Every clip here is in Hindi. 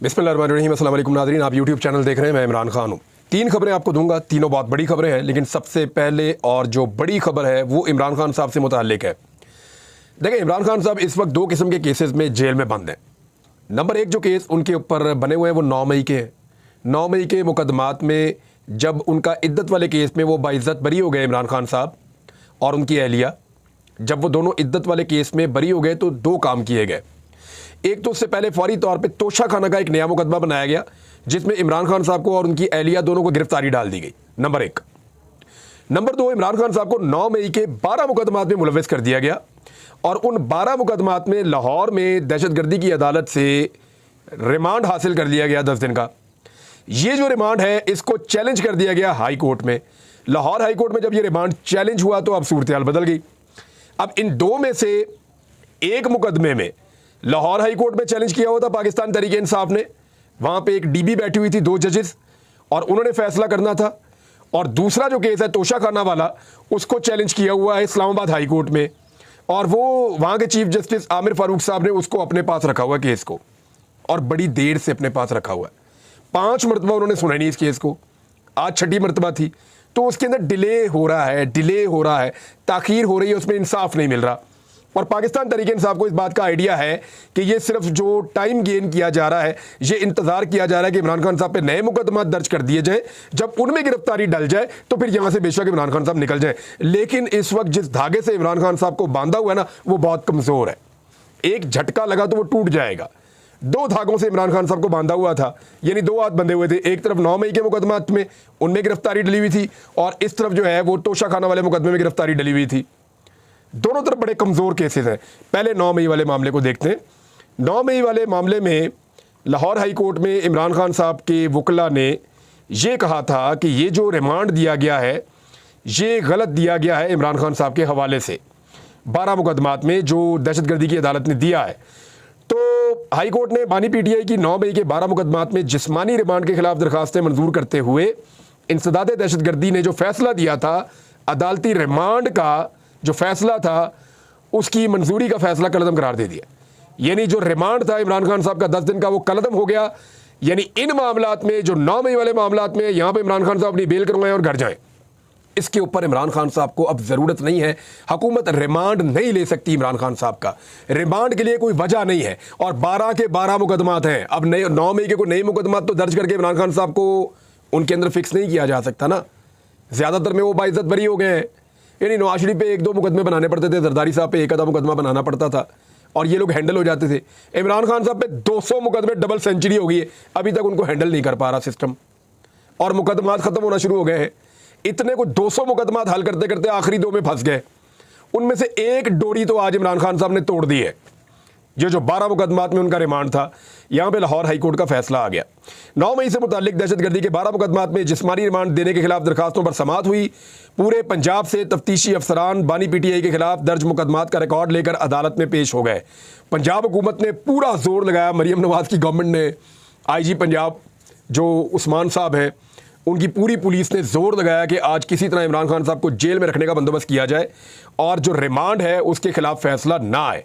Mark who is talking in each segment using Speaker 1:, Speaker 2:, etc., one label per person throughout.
Speaker 1: बिस्मिल्लाहिर्रहमानिर्रहीम। अस्सलाम वालेकुम नाज़रीन, आप यूट्यूब चैनल देख रहे हैं। मैं इमरान खान हूँ। 3 खबरें आपको दूंगा, तीनों बहुत बड़ी खबरें हैं, लेकिन सबसे पहले और जो बड़ी खबर है वो इमरान खान साहब से मुताल्लिक है। देखिए, इमरान खान साहब इस वक्त 2 किस्म के केसेस में जेल में बंद हैं। नंबर 1 जो केस उनके ऊपर बने हुए हैं वो 9 मई के हैं। 9 मई के मुकदमात में जब उनका इद्दत वाले केस में वो बाइज्जत बरी हो गए इमरान खान साहब और उनकी अहलिया, जब वो दोनों इद्दत वाले केस में बरी हो गए तो 2 काम किए गए। एक तो उससे पहले फौरी तौर पे तोशा खाना का एक नया मुकदमा बनाया गया जिसमें इमरान खान साहब को और उनकी अहलिया दोनों को गिरफ्तारी डाल दी गई। नंबर 1। नंबर 2, इमरान खान साहब को 9 मई के 12 मुकदमात में मुलव्वस कर दिया गया और उन 12 मुकदमात में लाहौर में दहशतगर्दी की अदालत से रिमांड हासिल कर लिया गया 10 दिन का। ये जो रिमांड है इसको चैलेंज कर दिया गया हाई कोर्ट में। लाहौर हाई कोर्ट में जब ये रिमांड चैलेंज हुआ तो अब सूरत हाल बदल गई। अब इन 2 में से एक मुकदमे में लाहौर हाई कोर्ट में चैलेंज किया हुआ था पाकिस्तान तहरीक इंसाफ ने, वहां पे एक डीबी बैठी हुई थी 2 जजेस और उन्होंने फैसला करना था। और दूसरा जो केस है तोशा खाना वाला, उसको चैलेंज किया हुआ है इस्लामाबाद हाई कोर्ट में और वो वहां के चीफ जस्टिस आमिर फारूक साहब ने उसको अपने पास रखा हुआ केस को, और बड़ी देर से अपने पास रखा हुआ है। 5 मरतबा उन्होंने सुना नहीं इस केस को, आज 6ठी मरतबा थी। तो उसके अंदर डिले हो रहा है, ताखीर हो रही है, उसमें इंसाफ नहीं मिल रहा। और पाकिस्तान तहरीक इंसाफ को इस बात का आइडिया है कि ये सिर्फ जो टाइम गेन किया जा रहा है, ये इंतजार किया जा रहा है कि इमरान खान साहब पे नए मुकदमा दर्ज कर दिए जाए, जब उनमें गिरफ्तारी डल जाए तो फिर यहां से बेशक इमरान खान साहब निकल जाए। लेकिन इस वक्त जिस धागे से इमरान खान साहब को बांधा हुआ है ना, वो बहुत कमजोर है। एक झटका लगा तो वो टूट जाएगा। 2 धागों से इमरान खान साहब को बांधा हुआ था, यानी 2 हाथ बंधे हुए थे। एक तरफ 9 मई के मुकदमात में उनमें गिरफ्तारी डली हुई थी और इस तरफ जो है वो तोशा खाना वाले मुकदमे में गिरफ्तारी डली हुई थी। दोनों तरफ बड़े कमज़ोर केसेस हैं। पहले 9 मई वाले मामले को देखते हैं। 9 मई वाले मामले में लाहौर हाई कोर्ट में इमरान खान साहब के वकला ने ये कहा था कि ये जो रिमांड दिया गया है ये गलत दिया गया है इमरान खान साहब के हवाले से 12 मुकदमात में जो दहशतगर्दी की अदालत ने दिया है। तो हाई कोर्ट ने बानी पीटीआई की 9 मई के 12 मुकदमात में जिस्मानी रिमांड के खिलाफ दरखास्तें मंजूर करते हुए इंसदाद दहशतगर्दी ने जो फैसला दिया था, अदालती रिमांड का जो फैसला था उसकी मंजूरी का फैसला कलअदम करार दे दिया। यानी जो रिमांड था इमरान खान साहब का 10 दिन का, वो कलअदम हो गया। यानी इन मामलात में, जो 9 मई वाले मामलात में, यहां पे इमरान खान साहब अपनी बेल करवाएं और घर जाएं। इसके ऊपर इमरान खान साहब को अब ज़रूरत नहीं है। हुकूमत रिमांड नहीं ले सकती इमरान खान साहब का, रिमांड के लिए कोई वजह नहीं है। और 12 के 12 मुकदमात हैं। अब 9 मई के कोई नए मुकदमात तो दर्ज करके इमरान खान साहब को उनके अंदर फिक्स नहीं किया जा सकता ना। ज़्यादातर में वो बाइज्जत बरी हो गए हैं। यानी नवाज शरीफ पे 1-2 मुकदमे बनाने पड़ते थे, जरदारी साहब पे 1 आधा मुकदमा बनाना पड़ता था और ये लोग हैंडल हो जाते थे। इमरान खान साहब पे 200 मुकदमे, डबल सेंचुरी हो गई है, अभी तक उनको हैंडल नहीं कर पा रहा सिस्टम और मुकदमात खत्म होना शुरू हो गए हैं। इतने को 200 मुकदमात हल करते करते आखिरी 2 में फंस गए। उनमें से एक डोरी तो आज इमरान खान साहब ने तोड़ दी है। ये जो 12 मुकदमात में उनका रिमांड था, यहाँ पे लाहौर हाई कोर्ट का फैसला आ गया। 9 मई से मुतालिक दहशतगर्दी के 12 मुकदमात में जिस्मानी रिमांड देने के खिलाफ दरखास्तों पर समाअत हुई। पूरे पंजाब से तफ्तीशी अफसरान बानी पीटीआई के खिलाफ दर्ज मुकदमात का रिकॉर्ड लेकर अदालत में पेश हो गए। पंजाब हुकूमत ने पूरा जोर लगाया, मरियम नवाज की गवर्नमेंट ने, IG पंजाब जो उस्मान साहब हैं, उनकी पूरी पुलिस ने जोर लगाया कि आज किसी तरह इमरान खान साहब को जेल में रखने का बंदोबस्त किया जाए और जो रिमांड है उसके खिलाफ फैसला ना आए।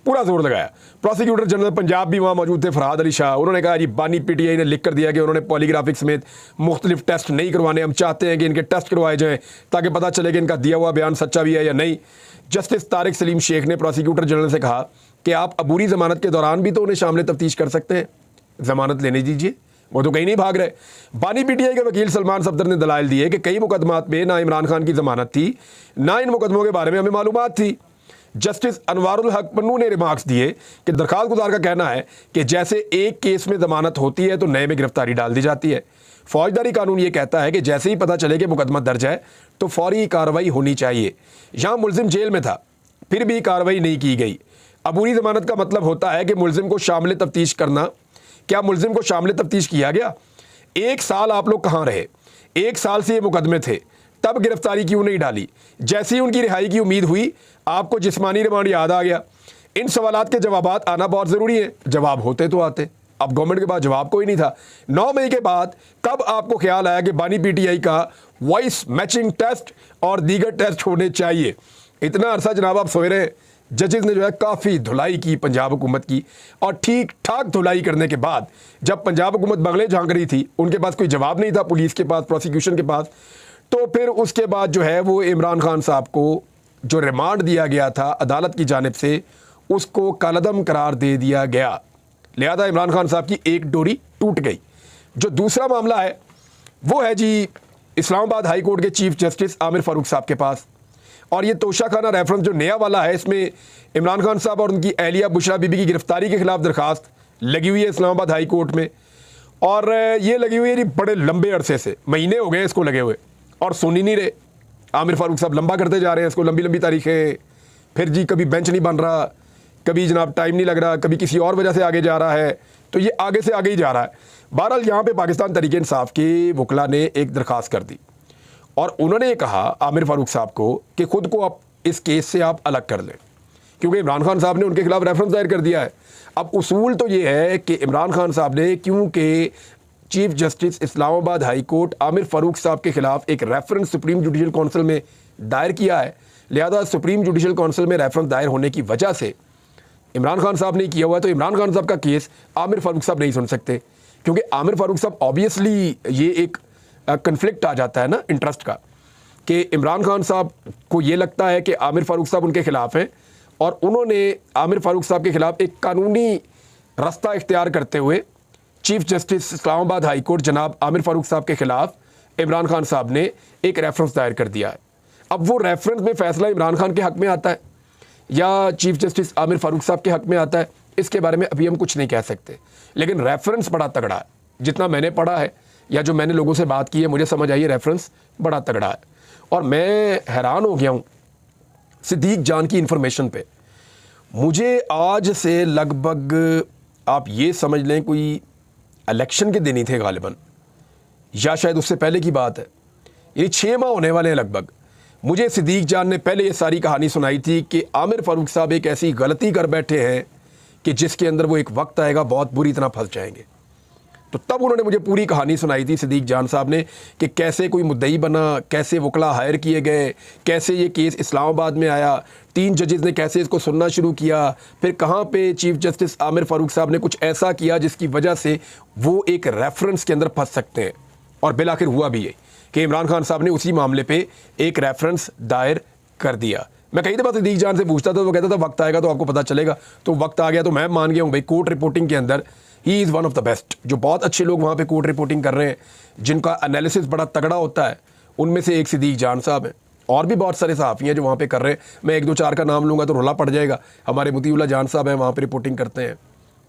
Speaker 1: पूरा जोर लगाया। प्रोसिक्यूटर जनरल पंजाब भी वहाँ मौजूद थे, फरहाद अली शाह। उन्होंने कहा जी बानी पीटीआई ने लिख कर दिया कि उन्होंने पॉलीग्राफिक समेत मुख्तलिफ टेस्ट नहीं करवाने, हम चाहते हैं कि इनके टेस्ट करवाए जाएँ ताकि पता चले कि इनका दिया हुआ बयान सच्चा भी है या नहीं। जस्टिस तारिक सलीम शेख ने प्रोसिक्यूटर जनरल से कहा कि आप अबूरी ज़मानत के दौरान भी तो उन्हें शामिल तफ्तीश कर सकते हैं, ज़मानत लेने दीजिए, वो तो कहीं नहीं भाग रहे। बानी पीटीआई के वकील सलमान सफदर ने दलाइल दिए कि कई मुकदमात में ना इमरान खान की ज़मानत थी, ना इन मुकदमों के बारे में हमें मालूमात थी। जस्टिस अनवारुल हक पन्नू ने रिमार्क्स दिए कि दरखास्त गुजार का कहना है कि जैसे एक केस में ज़मानत होती है तो नए में गिरफ्तारी डाल दी जाती है। फौजदारी कानून ये कहता है कि जैसे ही पता चले कि मुकदमा दर्ज है तो फौरी कार्रवाई होनी चाहिए। यहाँ मुलजिम जेल में था, फिर भी कार्रवाई नहीं की गई। अबूरी ज़मानत का मतलब होता है कि मुलजिम को शामिल तफ्तीश करना। क्या मुलजिम को शामिल तफ्तीश किया गया? 1 साल आप लोग कहाँ रहे? 1 साल से ये मुकदमे थे, तब गिरफ्तारी क्यों नहीं डाली? जैसे ही उनकी रिहाई की उम्मीद हुई, आपको जिस्मानी रिमांड याद आ गया। इन सवालात के जवाबात आना बहुत ज़रूरी है। जवाब होते तो आते, अब गवर्नमेंट के पास जवाब कोई नहीं था। 9 मई के बाद कब आपको ख्याल आया कि बानी पीटीआई का वॉइस मैचिंग टेस्ट और दीगर टेस्ट होने चाहिए? इतना अरसा जनाब आप सोए रहे, जजेस ने जो है काफ़ी धुलाई की पंजाब हुकूमत की, और ठीक ठाक धुलाई करने के बाद जब पंजाब हुकूमत बगले झांक रही थी, उनके पास कोई जवाब नहीं था, पुलिस के पास, प्रोसिक्यूशन के पास, तो फिर उसके बाद जो है वो इमरान खान साहब को जो रिमांड दिया गया था अदालत की जानिब से, उसको कलअदम करार दे दिया गया। लिहाजा इमरान खान साहब की एक डोरी टूट गई। जो दूसरा मामला है वो है जी इस्लामाबाद हाई कोर्ट के चीफ जस्टिस आमिर फारूक साहब के पास, और ये तोशाखाना रेफरेंस जो नया वाला है, इसमें इमरान खान साहब और उनकी अहलिया बुशरा बीबी की गिरफ्तारी के खिलाफ दरखास्त लगी हुई है इस्लामाबाद हाई कोर्ट में, और ये लगी हुई है जी बड़े लंबे अरसे से, महीने हो गए इसको लगे हुए, और सुन ही नहीं रहे। आमिर फारूक साहब लंबा करते जा रहे हैं इसको, लंबी लंबी तारीखें, फिर जी कभी बेंच नहीं बन रहा, कभी जनाब टाइम नहीं लग रहा, कभी किसी और वजह से आगे जा रहा है, तो ये आगे से आगे ही जा रहा है। बहरहाल यहाँ पे पाकिस्तान तहरीक इंसाफ के वकला ने एक दरख्वास्त कर दी, और उन्होंने ये कहा आमिर फारूक साहब को कि खुद को आप इस केस से आप अलग कर लें, क्योंकि इमरान खान साहब ने उनके खिलाफ रेफरेंस दायर कर दिया है। अब उसूल तो ये है कि इमरान खान साहब ने, क्योंकि chief justice Islamabad high court Aamir Farooq साहब के खिलाफ एक रेफरेंस सुप्रीम जुडिशल काउंसिल में दायर किया है, लिहाजा सुप्रीम जुडिशल काउंसिल में रेफरेंस दायर होने की वजह से इमरान खान साहब ने किया हुआ है, तो इमरान खान साहब का केस आमिर फारूक साहब नहीं सुन सकते, क्योंकि आमिर फारूक साहब ऑब्वियसली ये एक कन्फ्लिक्ट आ जाता है ना इंटरेस्ट का, कि इमरान खान साहब को ये लगता है कि आमिर फारूक साहब उनके खिलाफ हैं, और उन्होंने आमिर फारूक साहब के खिलाफ एक कानूनी रास्ता इख्तियार करते हुए chief justice Islamabad high court जनाब आमिर फारूक साहब के खिलाफ इमरान खान साहब ने एक रेफरेंस दायर कर दिया है। अब वो रेफरेंस में फ़ैसला इमरान खान के हक़ में आता है या चीफ जस्टिस आमिर फारूक साहब के हक़ में आता है, इसके बारे में अभी हम कुछ नहीं कह सकते, लेकिन रेफरेंस बड़ा तगड़ा है। जितना मैंने पढ़ा है या जो मैंने लोगों से बात की है, मुझे समझ आई है रेफरेंस बड़ा तगड़ा है, और मैं हैरान हो गया हूँ सिद्दीक जान की इन्फॉर्मेशन पे। मुझे आज से लगभग आप ये समझ लें कोई इलेक्शन के दिन ही थे गालिबन, या शायद उससे पहले की बात है, ये 6 माह होने वाले हैं लगभग। मुझे सिद्दीक जान ने पहले ये सारी कहानी सुनाई थी कि आमिर फारूक साहब एक ऐसी गलती कर बैठे हैं कि जिसके अंदर वो एक वक्त आएगा बहुत बुरी तरह फंस जाएंगे। तो तब उन्होंने मुझे पूरी कहानी सुनाई थी सिद्दीक जान साहब ने, कि कैसे कोई मुद्दई बना, कैसे वकला हायर किए गए, कैसे ये केस इस्लामाबाद में आया, 3 जजेस ने कैसे इसको सुनना शुरू किया, फिर कहाँ पे चीफ जस्टिस आमिर फारूक साहब ने कुछ ऐसा किया जिसकी वजह से वो एक रेफरेंस के अंदर फंस सकते हैं। और बिलाखिर हुआ भी ये कि इमरान खान साहब ने उसी मामले पे एक रेफरेंस दायर कर दिया। मैं कई दफ़ा सिद्दीक जान से पूछता था, वो कहता था वक्त आएगा तो आपको पता चलेगा, तो वक्त आ गया। तो मैं मान गया हूँ भाई, कोर्ट रिपोर्टिंग के अंदर he is one of the best. जो बहुत अच्छे लोग वहाँ पे कोर्ट रिपोर्टिंग कर रहे हैं, जिनका एनालिसिस बड़ा तगड़ा होता है, उनमें से एक सिद्दीक जान साहब हैं, और भी बहुत सारे सहाफ़ी हैं जो वहाँ पे कर रहे हैं। मैं 1 2 4 का नाम लूँगा तो रोला पड़ जाएगा। हमारे मुतीउल्लाह जान साहब हैं, वहाँ पर रिपोर्टिंग करते हैं।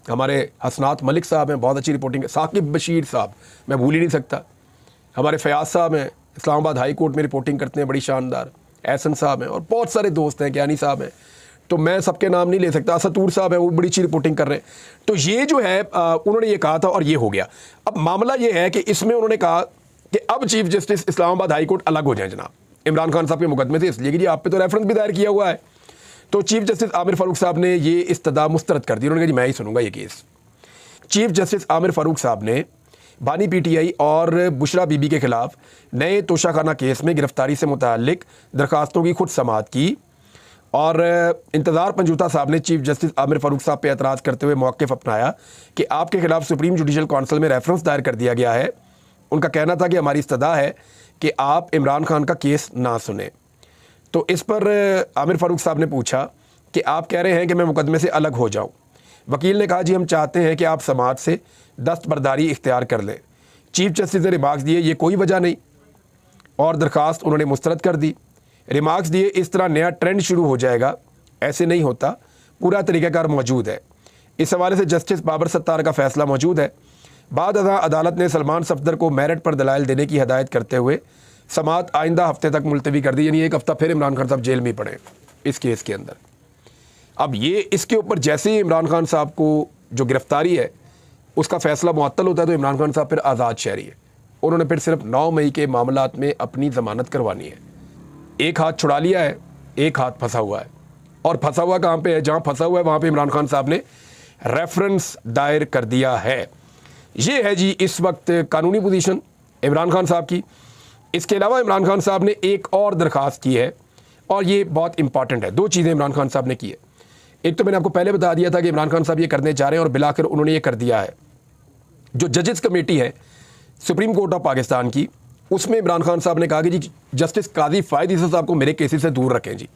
Speaker 1: हमारे हसनात मलिक साहब हैं, बहुत अच्छी रिपोर्टिंग है। साकिब बशीर साहब मैं भूल ही नहीं सकता। हमारे फयाज साहब हैं, इस्लामाबाद हाई कोर्ट में रिपोर्टिंग करते हैं, बड़ी शानदार। एहसन साहब हैं, और बहुत सारे दोस्त हैं, ज्ञानी साहब हैं, तो मैं सबके नाम नहीं ले सकता। असतूर साहब हैं, वो बड़ी अच्छी रिपोर्टिंग कर रहे हैं। तो ये जो है उन्होंने ये कहा था और ये हो गया। अब मामला ये है कि इसमें उन्होंने कहा कि अब chief justice Islamabad high court अलग हो जाए जनाब इमरान खान साहब के मुकदमे से, इसलिए कि जी आप पे तो रेफरेंस भी दायर किया हुआ है। तो चीफ जस्टिस आमिर फारूक साहब ने ये इस्तदा मुस्तरद कर दी। उन्होंने कहा जी मैं ही सुनूंगा ये case. Chief justice Aamir Farooq साहब ने बानी पीटीआई और बुशरा बीबी के खिलाफ नए तोशाखाना केस में गिरफ्तारी से मुताल्लिक दरखास्तों की खुद समाअत की, और इंतज़ार पंजूता साहब ने चीफ जस्टिस आमिर फारूक साहब पे एतराज़ करते हुए मौक़िफ़ अपनाया कि आपके खिलाफ सुप्रीम जुडिशल काउंसिल में रेफरेंस दायर कर दिया गया है। उनका कहना था कि हमारी इस्तदा है कि आप इमरान खान का केस ना सुने। तो इस पर आमिर फारूक साहब ने पूछा कि आप कह रहे हैं कि मैं मुकदमे से अलग हो जाऊँ। वकील ने कहा जी हम चाहते हैं कि आप समाअत से दस्तबरदारी इख्तियार कर लें। चीफ जस्टिस ने रिमार्क्स दिए ये कोई वजह नहीं, और दरखास्त उन्होंने मुस्तरद कर दी। रिमार्क्स दिए इस तरह नया ट्रेंड शुरू हो जाएगा, ऐसे नहीं होता, पूरा तरीक़ाकार मौजूद है। इस हवाले से जस्टिस बाबर सत्तार का फ़ैसला मौजूद है। बाद अदालत ने सलमान सफदर को मेरिट पर दलाइल देने की हदायत करते हुए समाअत आइंदा हफ्ते तक मुलतवी कर दी, यानी 1 हफ्ता फिर इमरान खान साहब जेल में पड़े इस केस के अंदर। अब ये इसके ऊपर जैसे ही इमरान खान साहब को जो गिरफ्तारी है उसका फ़ैसला मुअत्तल होता है, तो इमरान खान साहब फिर आज़ाद शहरी है। उन्होंने फिर सिर्फ 9 मई के मामलात में अपनी ज़मानत करवानी है। एक हाथ छुड़ा लिया है, एक हाथ फंसा हुआ है, और फंसा हुआ कहाँ पे है? जहाँ फंसा हुआ है वहाँ पे इमरान खान साहब ने रेफरेंस दायर कर दिया है। ये है जी इस वक्त कानूनी पोजीशन इमरान खान साहब की। इसके अलावा इमरान खान साहब ने एक और दरख्वास्त की है, और ये बहुत इंपॉर्टेंट है। 2 चीज़ें इमरान खान साहब ने की है। एक तो मैंने आपको पहले बता दिया था कि इमरान खान साहब ये करने जा रहे हैं और बिलाकर उन्होंने ये कर दिया है। जो जजेस कमेटी है सुप्रीम कोर्ट ऑफ पाकिस्तान की, उसमें इमरान खान साहब ने कहा कि जी जस्टिस काजी फ़ायद ईसा साहब को मेरे केसेस से दूर रखें जी।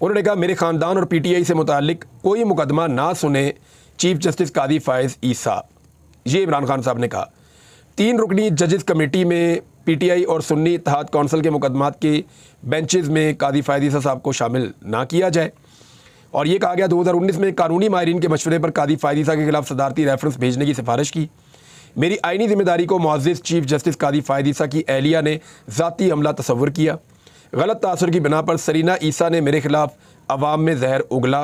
Speaker 1: उन्होंने कहा मेरे ख़ानदान और पीटीआई से मुतालिक कोई मुकदमा ना सुने चीफ जस्टिस काजी फ़ायद ईसा, ये इमरान खान साहब ने कहा। 3 रुकनी जजेस कमेटी में पीटीआई और सुन्नी इत्तेहाद कौंसिल के मुकदमात के बेंचेस में काजी फ़ायद ईसा साहब को शामिल ना किया जाए। और ये कहा गया 2019 में कानूनी माहिरीन के मशवरे पर काजी फ़ायद ईसा के खिलाफ सदारती रेफरेंस भेजने की सिफारिश की। मेरी आइनी जिम्मेदारी को मुअज़्ज़िज़ चीफ जस्टिस काजी फ़ायद ईसा की एहलिया ने ज़ाती हमला तस्वुर किया। गलत तासुर की बिना पर सरीना ईसा ने मेरे खिलाफ अवाम में जहर उगला।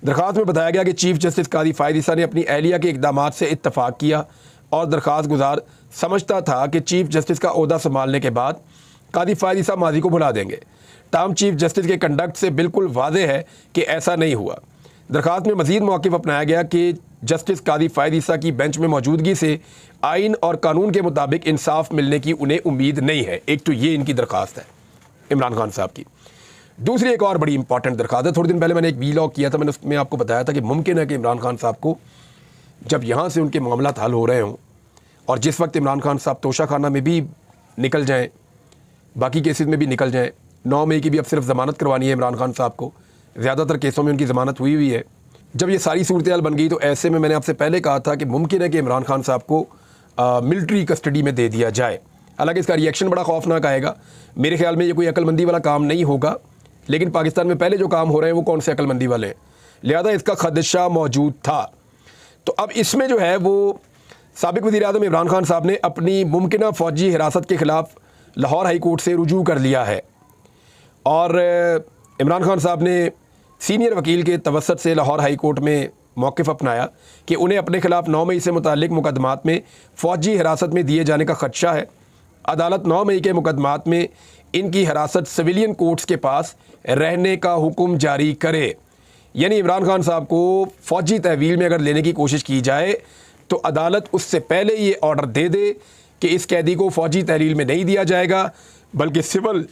Speaker 1: दरख्वास्त में बताया गया कि चीफ जस्टिस काजी फ़ायद ईसा ने अपनी एहलिया के इक़दामात से इत्तफ़ाक़ किया और दरख्वास्त गुजार समझता था कि चीफ जस्टिस का ओहदा संभालने के बाद काजी फ़ायद ईसा माजी को भुला देंगे। ताहम चीफ जस्टिस के कंडक्ट से बिल्कुल वाज़ेह है कि ऐसा नहीं हुआ। दरख्वास्त में मज़ीद मौक़िफ़ अपनाया गया कि जस्टिस काजी फ़ायद ईसा की बेंच में मौजूदगी से आइन और कानून के मुताबिक इंसाफ मिलने की उन्हें उम्मीद नहीं है। एक तो ये इनकी दरख्वास्त है इमरान खान साहब की। दूसरी एक और बड़ी इंपॉर्टेंट दरख्वास्त है। थोड़े दिन पहले मैंने एक वीलॉग किया था, मैंने उसमें आपको बताया था कि मुमकिन है कि इमरान खान साहब को जब यहाँ से उनके मामला हल हो रहे हों और जिस वक्त इमरान खान साहब तोशा खाना में भी निकल जाएँ, बाकी केसेस में भी निकल जाएँ, 9 मई की भी अब सिर्फ ज़मानत करवानी है इमरान खान साहब को, ज़्यादातर केसों में उनकी ज़मानत हुई है। जब ये सारी सूरत हाल बन गई तो ऐसे में मैंने आपसे पहले कहा था कि मुमकिन है कि इमरान खान साहब को मिलिट्री कस्टडी में दे दिया जाए। हालांकि इसका रिएक्शन बड़ा खौफनाक आएगा। मेरे ख्याल में ये कोई अक्लमंदी वाला काम नहीं होगा, लेकिन पाकिस्तान में पहले जो काम हो रहे हैं वो कौन से अक्लमंदी वाले हैं, लिहाजा इसका खदशा मौजूद था। तो अब इसमें जो है वो साबिक वज़ीर-ए-आज़म इमरान खान साहब ने अपनी मुमकिन फ़ौजी हिरासत के ख़िलाफ़ लाहौर हाई कोर्ट से रुजू कर लिया है और इमरान खान साहब ने सीनियर वकील के तवस्सुत से लाहौर हाई कोर्ट में मौक़िफ़ अपनाया कि उन्हें अपने खिलाफ 9 मई से मुतालिक मुकदमात में फ़ौजी हिरासत में दिए जाने का ख़दशा है। अदालत 9 मई के मुकदमात में इनकी हिरासत सिविलियन कोर्ट्स के पास रहने का हुक्म जारी करे। यानी इमरान खान साहब को फ़ौजी तहवील में अगर लेने की कोशिश की जाए तो अदालत उससे पहले ये ऑर्डर दे दे कि इस कैदी को फ़ौजी तहवील में नहीं दिया जाएगा, बल्कि सिविल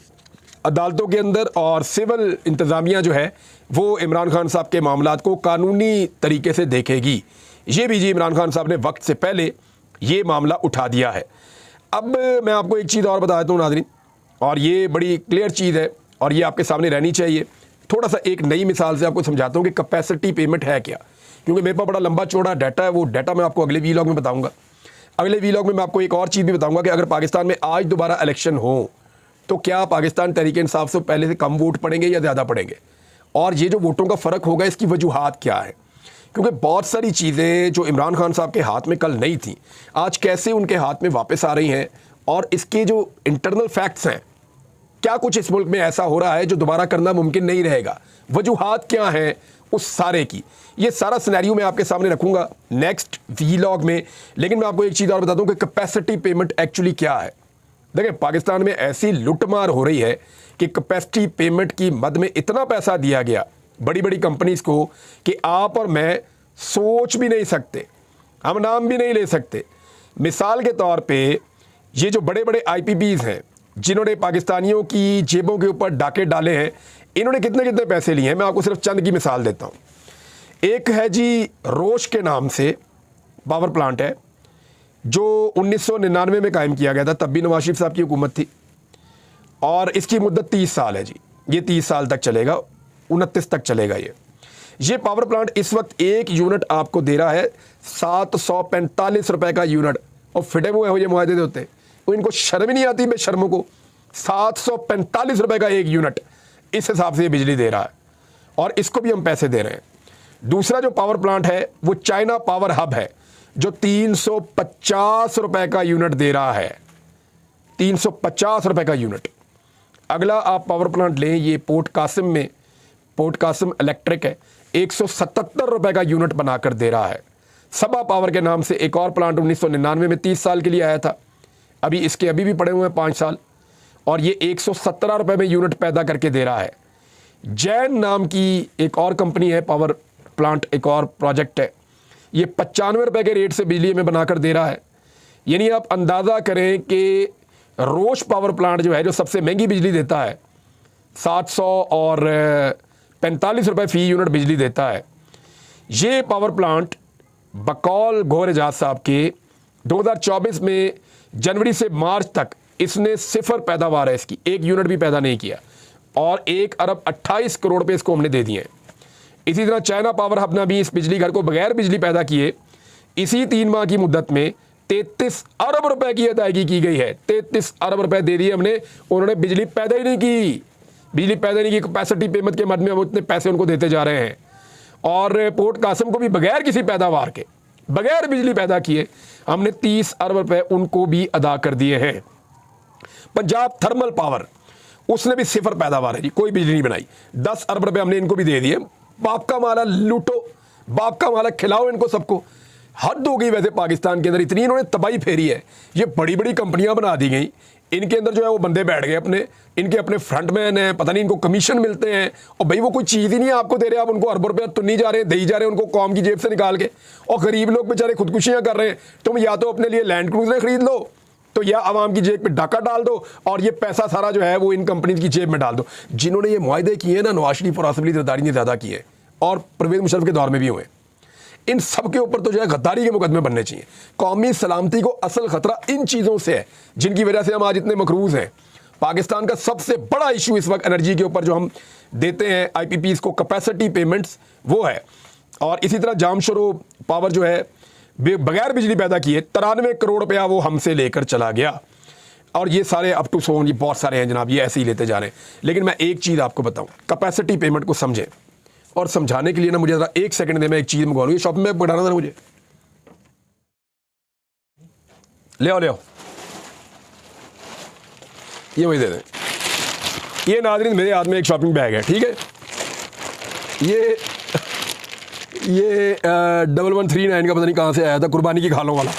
Speaker 1: अदालतों के अंदर और सिविल इंतज़ामिया जो है वो इमरान खान साहब के मामलात को कानूनी तरीके से देखेगी। ये भी जी इमरान खान साहब ने वक्त से पहले ये मामला उठा दिया है। अब मैं आपको एक चीज़ और बता देता हूँ नाज़रीन, और ये बड़ी क्लियर चीज़ है और ये आपके सामने रहनी चाहिए। थोड़ा सा एक नई मिसाल से आपको समझाता हूँ कि कैपेसिटी पेमेंट है क्या, क्योंकि मेरे पास बड़ा लंबा चौड़ा डाटा है। वो डाटा मैं आपको अगले वीलॉग में बताऊँगा। अगले वीलॉग में मैं आपको एक और चीज़ भी बताऊँगा कि अगर पाकिस्तान में आज दोबारा इलेक्शन हो तो क्या पाकिस्तान तहरीक इंसाफ से पहले से कम वोट पड़ेंगे या ज़्यादा पड़ेंगे, और ये जो वोटों का फ़र्क होगा इसकी वजूहात क्या है। क्योंकि बहुत सारी चीज़ें जो इमरान खान साहब के हाथ में कल नहीं थी आज कैसे उनके हाथ में वापस आ रही हैं, और इसके जो इंटरनल फैक्ट्स हैं, क्या कुछ इस मुल्क में ऐसा हो रहा है जो दोबारा करना मुमकिन नहीं रहेगा, वजूहात क्या हैं उस सारे की, ये सारा सिनेरियो मैं आपके सामने रखूँगा नेक्स्ट वीलॉग में। लेकिन मैं आपको एक चीज़ और बता दूँ कि कैपेसिटी पेमेंट एक्चुअली क्या है। देखिए पाकिस्तान में ऐसी लुटमार हो रही है कि कैपेसिटी पेमेंट की मद में इतना पैसा दिया गया बड़ी बड़ी कंपनीज़ को कि आप और मैं सोच भी नहीं सकते, हम नाम भी नहीं ले सकते। मिसाल के तौर पे ये जो बड़े बड़े IPPs हैं जिन्होंने पाकिस्तानियों की जेबों के ऊपर डाके डाले हैं, इन्होंने कितने कितने पैसे लिए हैं, मैं आपको सिर्फ चंद की मिसाल देता हूँ। एक है जी रोश के नाम से पावर प्लांट है जो 1999 में कायम किया गया था, तब भी नवाज शरीफ साहब की हुकूमत थी, और इसकी मुद्दत 30 साल है जी। ये 30 साल तक चलेगा, 29 तक चलेगा। ये पावर प्लांट इस वक्त एक यूनिट आपको दे रहा है 745 रुपए का यूनिट, और फिटे हुए हो ये मुआहदे होते वो इनको शर्म ही नहीं आती बेशर्मों को। 745 रुपए का एक यूनिट इस हिसाब से ये बिजली दे रहा है, और इसको भी हम पैसे दे रहे हैं। दूसरा जो पावर प्लांट है वो चाइना पावर हब है जो 350 रुपए का यूनिट दे रहा है, 350 रुपए का यूनिट। अगला आप पावर प्लांट लें, ये पोर्ट कासिम में, पोर्ट कासिम इलेक्ट्रिक है, 177 रुपए का यूनिट बनाकर दे रहा है। सबा पावर के नाम से एक और प्लांट 1999 में 30 साल के लिए आया था, अभी इसके अभी भी पड़े हुए हैं 5 साल, और ये 117 रुपए में यूनिट पैदा करके दे रहा है। जैन नाम की एक और कंपनी है, पावर प्लांट एक और प्रोजेक्ट है, ये 95 रुपए के रेट से बिजली में बनाकर दे रहा है। यानी आप अंदाज़ा करें कि रोश पावर प्लांट जो है, जो सबसे महंगी बिजली देता है, 700 और 45 रुपये फ़ी यूनिट बिजली देता है। ये पावर प्लांट बकौल गौहर एजाज साहब के 2024 में जनवरी से मार्च तक इसने 0 पैदावार है, इसकी 1 यूनिट भी पैदा नहीं किया और 1 अरब 28 करोड़ रुपये इसको हमने दे दिए हैं। इसी तरह चाइना पावर हब ने भी इस बिजली घर को बगैर बिजली पैदा किए इसी 3 माह की मुद्दत में 33 अरब रुपए की अदायगी की गई है। 33 अरब रुपए दे दिए हमने, उन्होंने बिजली पैदा ही नहीं की। बिजली पैदा नहीं की, कैपेसिटी पेमेंट के मद में वो इतने पैसे उनको देते जा रहे हैं। और पोर्ट कासिम को भी बगैर किसी पैदावार के, बगैर बिजली पैदा किए हमने 30 अरब रुपए उनको भी अदा कर दिए हैं। पंजाब थर्मल पावर, उसने भी 0 पैदावार है जी, कोई बिजली नहीं बनाई। 10 अरब रुपए हमने इनको भी दे दिए। बाप का माला लूटो, बाप का माला खिलाओ इनको सबको। हद हो गई वैसे पाकिस्तान के अंदर, इतनी इन्होंने तबाही फेरी है। ये बड़ी बड़ी कंपनियां बना दी गई, इनके अंदर जो है वो बंदे बैठ गए अपने, इनके अपने फ्रंटमैन हैं, पता नहीं इनको कमीशन मिलते हैं। और भाई वो कोई चीज़ ही नहीं है आपको दे रहे, आप उनको अरबों रुपया तो नहीं जा रहे, दे ही जा रहे हैं उनको कौम की जेब से निकाल के। और गरीब लोग बेचारे खुदकुशियाँ कर रहे हैं। तुम या तो अपने लिए लैंड क्रूजर खरीद लो, तो या आवाम की जेब पे डाका डाल दो और ये पैसा सारा जो है वो इन कंपनीज की जेब में डाल दो। जिन्होंने ये मुआहदे किए ना, नवाज शरीफ और आसिफ अली जरदारी ने ज़्यादा किए और परवेज़ मुशर्रफ के दौर में भी हुए। इन सब के ऊपर तो जो है गद्दारी के मुकदमे बनने चाहिए। कौमी सलामती को असल खतरा इन चीज़ों से है जिनकी वजह से हम आज इतने मकरूज हैं। पाकिस्तान का सबसे बड़ा इशू इस वक्त एनर्जी के ऊपर जो हम देते हैं IPPs को, कैपेसिटी पेमेंट्स, वो है। और इसी तरह जामशरो पावर जो है बगैर बिजली पैदा किए 93 करोड़ रुपया वो हमसे लेकर चला गया। और ये सारे अप टू सोन, ये बहुत सारे हैं जनाब, ये ऐसे ही लेते जा रहे हैं। लेकिन मैं एक चीज़ आपको बताऊं, कैपेसिटी पेमेंट को समझें। और समझाने के लिए ना मुझे ज़रा 1 सेकंड दे, मैं एक चीज़ मंगवा लूँ। ये शॉपिंग बैग बढ़ाना था मुझे, ले आओ। ये वही दे दें। ये नाज़रीन मेरे हाथ में एक शॉपिंग बैग है, ठीक है। ये 1139 का पता नहीं कहाँ से आया था, कुर्बानी की खालों वाला।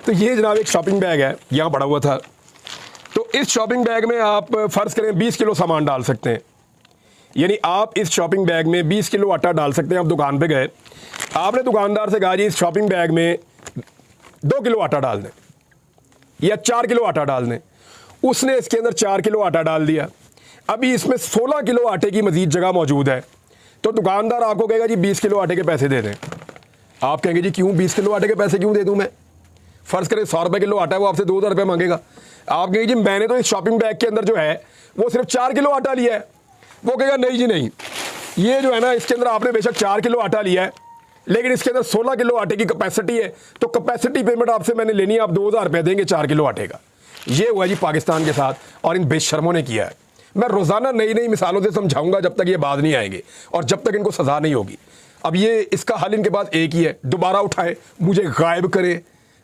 Speaker 1: तो ये जनाब एक शॉपिंग बैग है, यहाँ पड़ा हुआ था। तो इस शॉपिंग बैग में आप फ़र्ज़ करें 20 किलो सामान डाल सकते हैं। यानी आप इस शॉपिंग बैग में 20 किलो आटा डाल सकते हैं। आप दुकान पे गए, आपने दुकानदार से कहा जी इस शॉपिंग बैग में 2 किलो आटा डाल दें या 4 किलो आटा डाल दें। उसने इसके अंदर 4 किलो आटा डाल दिया। अभी इसमें 16 किलो आटे की मजीद जगह मौजूद है। तो दुकानदार आपको कहेगा जी 20 किलो आटे के पैसे दे दें। आप कहेंगे जी क्यों 20 किलो आटे के पैसे क्यों दे दूँ मैं? फ़र्ज़ करें 100 रुपये किलो आटा है, वो आपसे 2000 रुपये मांगेगा। आप कहेंगे जी मैंने तो इस शॉपिंग बैग के अंदर जो है वो सिर्फ 4 किलो आटा लिया है। वो कहेगा नहीं जी नहीं, ये जो है ना इसके अंदर आपने बेशक 4 किलो आटा लिया है लेकिन इसके अंदर 16 किलो आटे की कैपेसिटी है। तो कैपेसिटी पेमेंट आपसे मैंने लेनी है, आप 2000 रुपये देंगे 4 किलो आटे का। ये हुआ जी पाकिस्तान के साथ और इन बेशर्मों ने किया है। मैं रोज़ाना नई नई मिसालों से समझाऊंगा जब तक ये बात नहीं आएंगे और जब तक इनको सज़ा नहीं होगी। अब ये इसका हल इनके पास एक ही है, दोबारा उठाएं, मुझे गायब करें,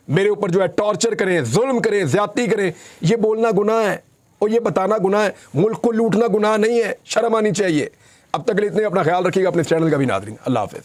Speaker 1: मेरे ऊपर जो है टॉर्चर करें, जुल्म करें, ज़्यादती करें। ये बोलना गुनाह है और ये बताना गुनाह है। मुल्क को लूटना गुनाह नहीं है, शर्म आनी चाहिए। अब तक के लिए इतने, अपना ख्याल रखिएगा, अपने चैनल का भी नाज़रीन। अल्लाह हाफ़िज़।